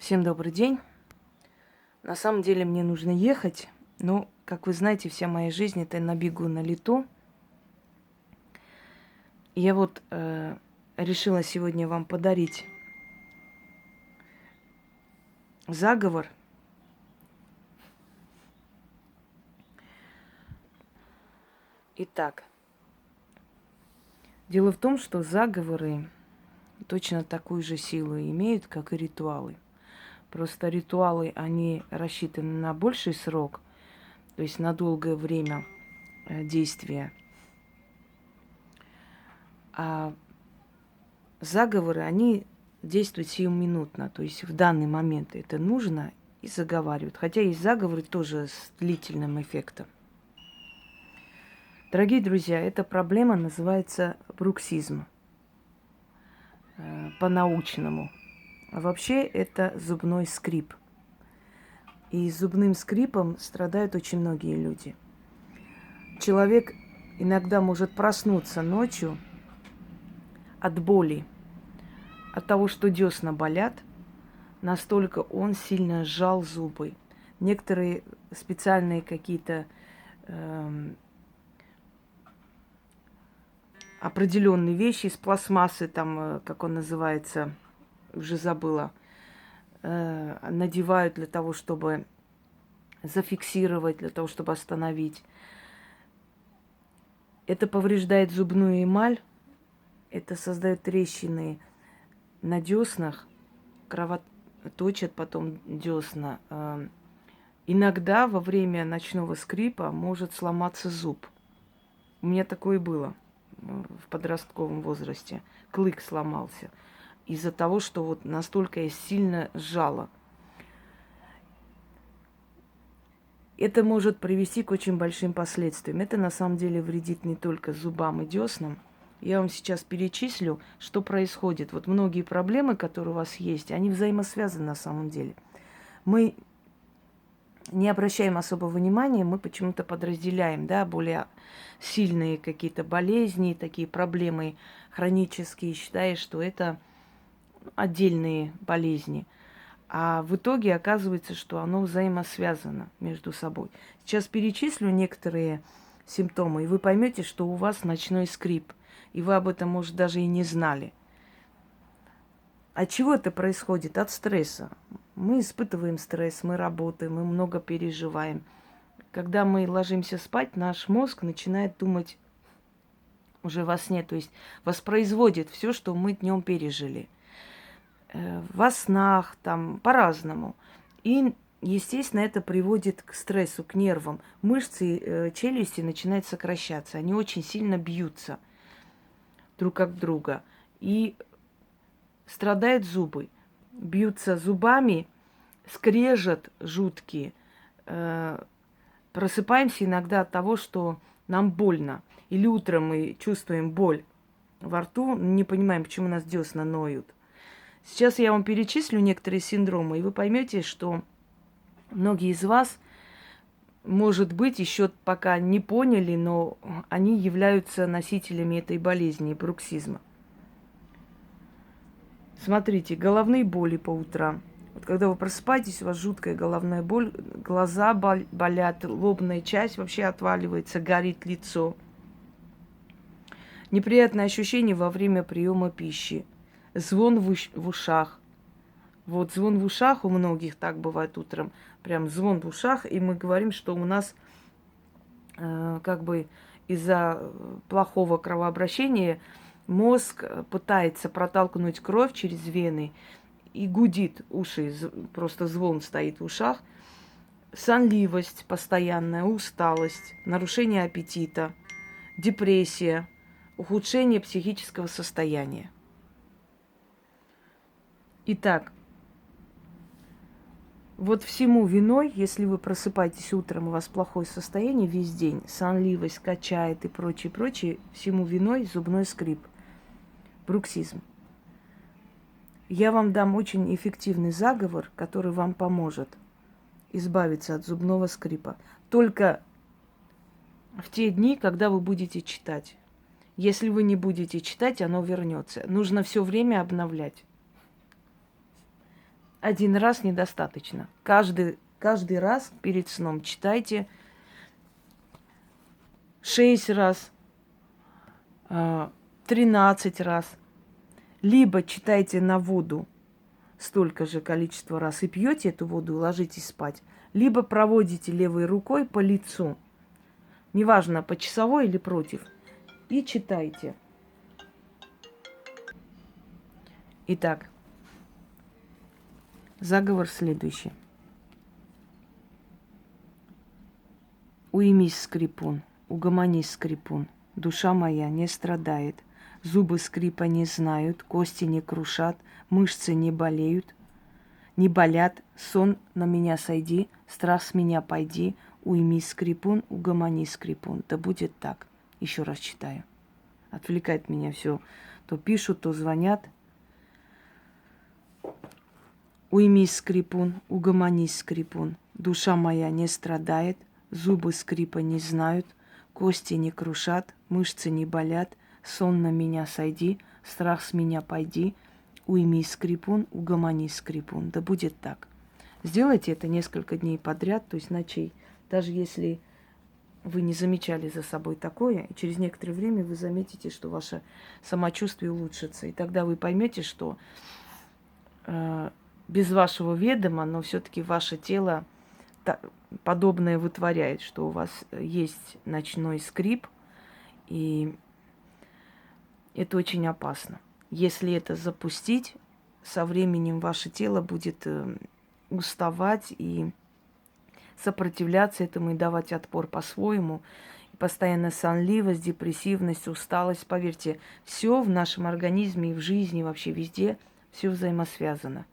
Всем добрый день. На самом деле мне нужно ехать, но, как вы знаете, вся моя жизнь это на бегу, на лету. И я вот решила сегодня вам подарить заговор. Итак, дело в том, что заговоры точно такую же силу имеют, как и ритуалы. Просто ритуалы, они рассчитаны на больший срок, то есть на долгое время действия. А заговоры, они действуют сиюминутно, то есть в данный момент это нужно и заговаривают. Хотя есть заговоры тоже с длительным эффектом. Дорогие друзья, эта проблема называется бруксизм по-научному. А вообще это зубной скрип. И зубным скрипом страдают очень многие люди. Человек иногда может проснуться ночью от боли, от того, что десна болят, настолько он сильно сжал зубы. Некоторые специальные какие-то определенные вещи из пластмассы, там, как он называется, уже забыла, надевают для того, чтобы зафиксировать, для того, чтобы остановить. Это повреждает зубную эмаль, это создает трещины на деснах, кровоточат потом десна. Иногда во время ночного скрипа может сломаться зуб. У меня такое было в подростковом возрасте. Клык сломался из-за того, что вот настолько я сильно сжала. Это может привести к очень большим последствиям. Это на самом деле вредит не только зубам и деснам. Я вам сейчас перечислю, что происходит. Вот многие проблемы, которые у вас есть, они взаимосвязаны на самом деле. Мы не обращаем особого внимания, мы почему-то подразделяем, да, более сильные какие-то болезни, такие проблемы хронические, считая, что это отдельные болезни. А в итоге оказывается, что оно взаимосвязано между собой. Сейчас перечислю некоторые симптомы, и вы поймете, что у вас ночной скрип, и вы об этом, может, даже и не знали. От чего это происходит? От стресса. Мы испытываем стресс, мы работаем, мы много переживаем. Когда мы ложимся спать, наш мозг начинает думать уже во сне, то есть воспроизводит все, что мы днем пережили. Во снах, там, по-разному. И, естественно, это приводит к стрессу, к нервам. Мышцы челюсти начинают сокращаться. Они очень сильно бьются друг об друга. И страдают зубы. Бьются зубами, скрежет жуткий. Просыпаемся иногда от того, что нам больно. Или утром мы чувствуем боль во рту, не понимаем, почему у нас десна ноют. Сейчас я вам перечислю некоторые синдромы, и вы поймете, что многие из вас, может быть, еще пока не поняли, но они являются носителями этой болезни, бруксизма. Смотрите, головные боли по утрам. Вот когда вы просыпаетесь, у вас жуткая головная боль, глаза болят, лобная часть вообще отваливается, горит лицо. Неприятное ощущение во время приема пищи. Звон в ушах. Вот звон в ушах у многих так бывает утром. Прям звон в ушах. И мы говорим, что у нас как бы из-за плохого кровообращения мозг пытается протолкнуть кровь через вены и гудит уши. Просто звон стоит в ушах. Сонливость постоянная, усталость, нарушение аппетита, депрессия, ухудшение психического состояния. Итак, вот всему виной, если вы просыпаетесь утром, у вас плохое состояние весь день, сонливость качает и прочее, прочее, всему виной зубной скрип, бруксизм. Я вам дам очень эффективный заговор, который вам поможет избавиться от зубного скрипа. Только в те дни, когда вы будете читать. Если вы не будете читать, оно вернется. Нужно все время обновлять. Один раз недостаточно. Каждый раз перед сном читайте 6 раз, 13 раз. Либо читайте на воду столько же количества раз и пьете эту воду и ложитесь спать, либо проводите левой рукой по лицу, неважно, по часовой или против, и читайте. Итак, заговор следующий. Уймись, скрипун, угомонись, скрипун, душа моя не страдает, зубы скрипа не знают, кости не крушат, мышцы не болеют, не болят, сон на меня сойди, страх с меня пойди, уймись, скрипун, угомонись, скрипун. Да будет так. Еще раз читаю. Отвлекает меня все. То пишут, то звонят. Уймись, скрипун, угомонись, скрипун, душа моя не страдает, зубы скрипа не знают, кости не крушат, мышцы не болят, сон на меня сойди, страх с меня пойди, уймись, скрипун, угомонись, скрипун. Да будет так. Сделайте это несколько дней подряд, то есть ночей. Даже если вы не замечали за собой такое, и через некоторое время вы заметите, что ваше самочувствие улучшится. И тогда вы поймете, что без вашего ведома, но все-таки ваше тело подобное вытворяет, что у вас есть ночной скрип, и это очень опасно. Если это запустить, со временем ваше тело будет уставать и сопротивляться этому и давать отпор по-своему. И постоянно сонливость, депрессивность, усталость. Поверьте, все в нашем организме и в жизни, вообще везде, все взаимосвязано.